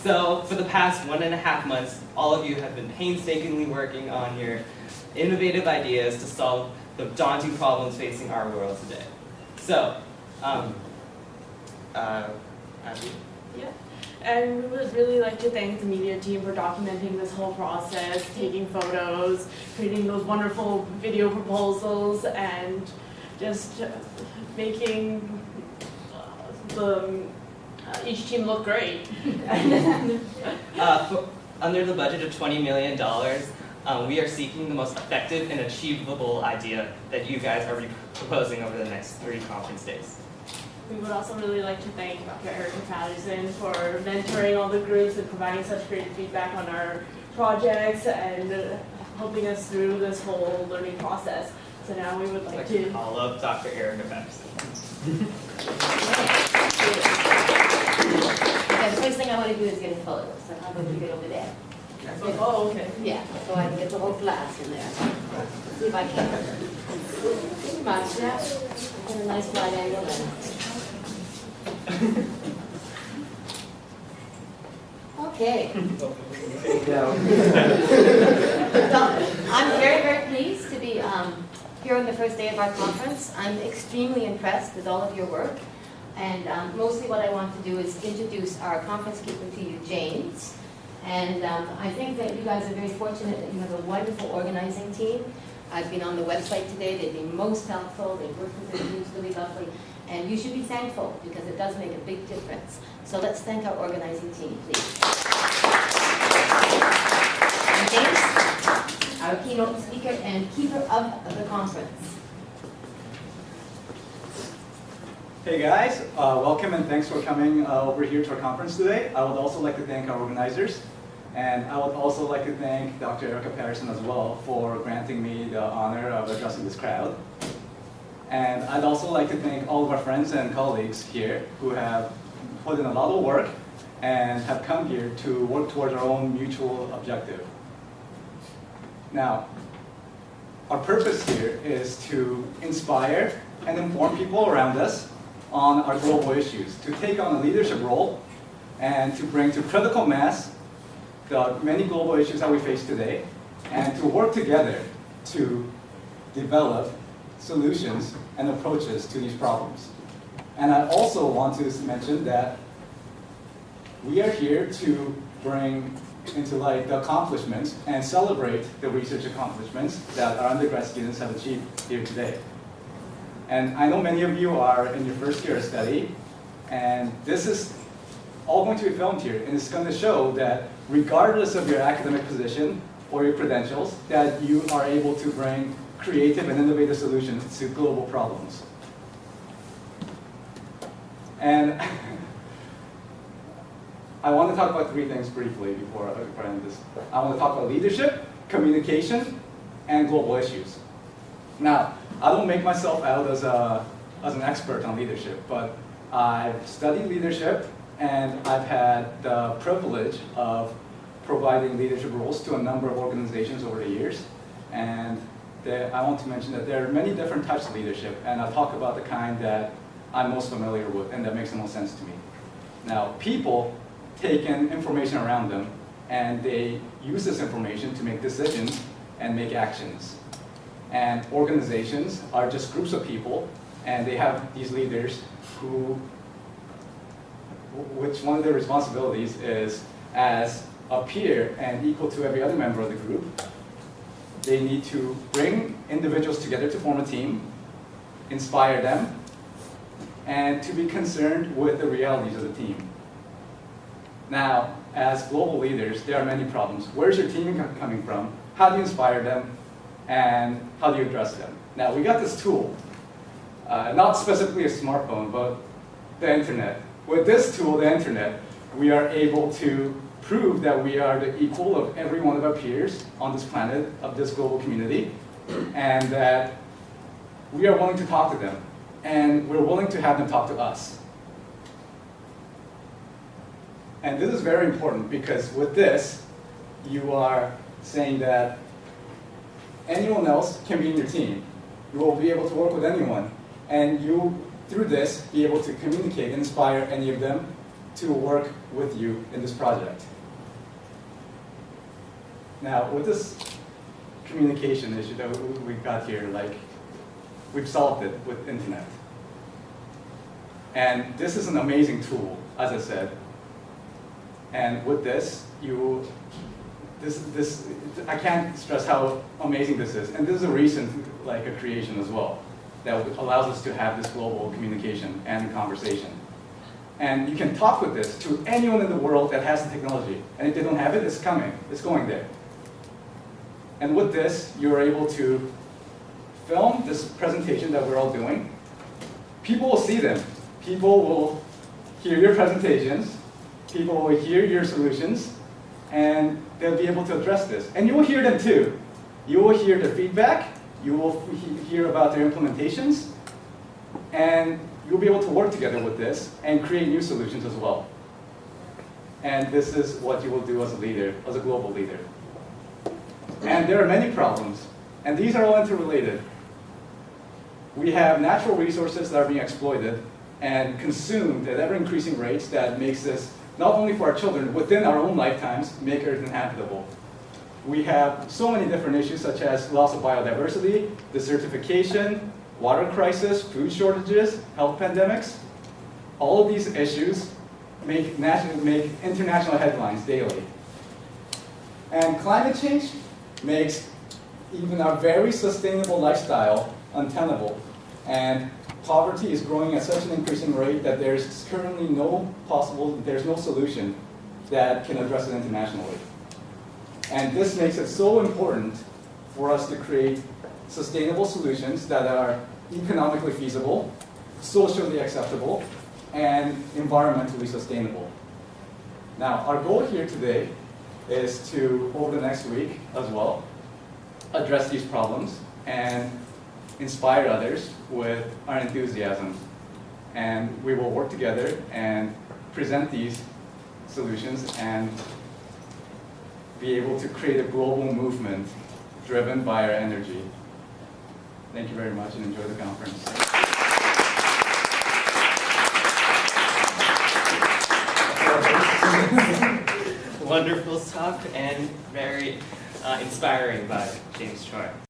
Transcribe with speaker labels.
Speaker 1: So for the past 1.5 months, all of you have been painstakingly working on your innovative ideas to solve the daunting problems facing our world today. So, Ashley?
Speaker 2: Yeah. And we would really like to thank the media team for documenting this whole process, taking photos, creating those wonderful video proposals, and just making each team look great.
Speaker 1: Under the budget of $20 million, we are seeking the most effective and achievable idea that you guys are proposing over the next 3 conference days.
Speaker 2: We would also really like to thank Dr. Erica Patterson for mentoring all the groups and providing such great feedback on our projects and helping us through this whole learning process. So now we would like to
Speaker 1: call up Dr. Erica Patterson.
Speaker 3: Okay, the first thing I want to do is get a photo, so I'm going to get over there.
Speaker 2: Oh, okay.
Speaker 3: Yeah, so I can get the whole class in there. See if I can. Pretty much, yeah. Get a nice wide angle there. Okay. I'm very, very pleased to be here on the first day of our conference. I'm extremely impressed with all of your work. And mostly what I want to do is introduce our conference keeper to you, James. And I think that you guys are very fortunate that you have a wonderful organizing team. I've been on the website today. They've been most helpful. They've worked with the teams really lovely. And you should be thankful because it does make a big difference. So let's thank our organizing team, please. And James, our keynote speaker and keeper of the conference.
Speaker 4: Hey guys, welcome and thanks for coming over here to our conference today. I would also like to thank our organizers, and I would also like to thank Dr. Erica Patterson as well for granting me the honor of addressing this crowd. And I'd also like to thank all of our friends and colleagues here who have put in a lot of work and have come here to work towards our own mutual objective. Now, our purpose here is to inspire and inform people around us on our global issues, to take on a leadership role and to bring to critical mass the many global issues that we face today, and to work together to develop solutions and approaches to these problems. And I also want to mention that we are here to bring into light the accomplishments and celebrate the research accomplishments that our undergrad students have achieved here today. And I know many of you are in your first year of study, and this is all going to be filmed here, and it's going to show that regardless of your academic position or your credentials, that you are able to bring creative and innovative solutions to global problems. And I want to talk about 3 things briefly before I end this. I want to talk about leadership, communication, and global issues. Now, I don't make myself out as an expert on leadership, but I've studied leadership and I've had the privilege of providing leadership roles to a number of organizations over the years. And I want to mention that there are many different types of leadership, and I'll talk about the kind that I'm most familiar with and that makes the most sense to me. Now, people take in information around them and they use this information to make decisions and make actions. And organizations are just groups of people, and they have these leaders which one of their responsibilities is, as a peer and equal to every other member of the group, they need to bring individuals together to form a team, inspire them, and to be concerned with the realities of the team. Now, as global leaders, there are many problems. Where's your team coming from? How do you inspire them? And how do you address them? Now, we got this tool, not specifically a smartphone, but the internet. With this tool, the internet, we are able to prove that we are the equal of every one of our peers on this planet, of this global community, and that we are willing to talk to them, and we're willing to have them talk to us. And this is very important because with this, you are saying that anyone else can be in your team. You will be able to work with anyone. And you, through this, be able to communicate and inspire any of them to work with you in this project. Now, with this communication issue that we've got here, like, we've solved it with internet. And this is an amazing tool, as I said. And with this, I can't stress how amazing this is. And this is a recent, like, a creation as well that allows us to have this global communication and conversation. And you can talk with this to anyone in the world that has the technology. And if they don't have it, it's coming. It's going there. And with this, you're able to film this presentation that we're all doing. People will see them. People will hear your presentations. People will hear your solutions. And they'll be able to address this. And you will hear them too. You will hear the feedback. You will hear about their implementations. And you'll be able to work together with this and create new solutions as well. And this is what you will do as a leader, as a global leader. And there are many problems. And these are all interrelated. We have natural resources that are being exploited and consumed at ever-increasing rates that makes this, not only for our children, within our own lifetimes, make Earth inhabitable. We have so many different issues such as loss of biodiversity, desertification, water crisis, food shortages, health pandemics. All of these issues make international headlines daily. And climate change makes even our very sustainable lifestyle untenable. And poverty is growing at such an increasing rate that there's currently there's no solution that can address it internationally. And this makes it so important for us to create sustainable solutions that are economically feasible, socially acceptable, and environmentally sustainable. Now, our goal here today is to, over the next week as well, address these problems and inspire others with our enthusiasm. And we will work together and present these solutions and be able to create a global movement driven by our energy. Thank you very much and enjoy the conference.
Speaker 1: Wonderful talk and very inspiring by James Choi.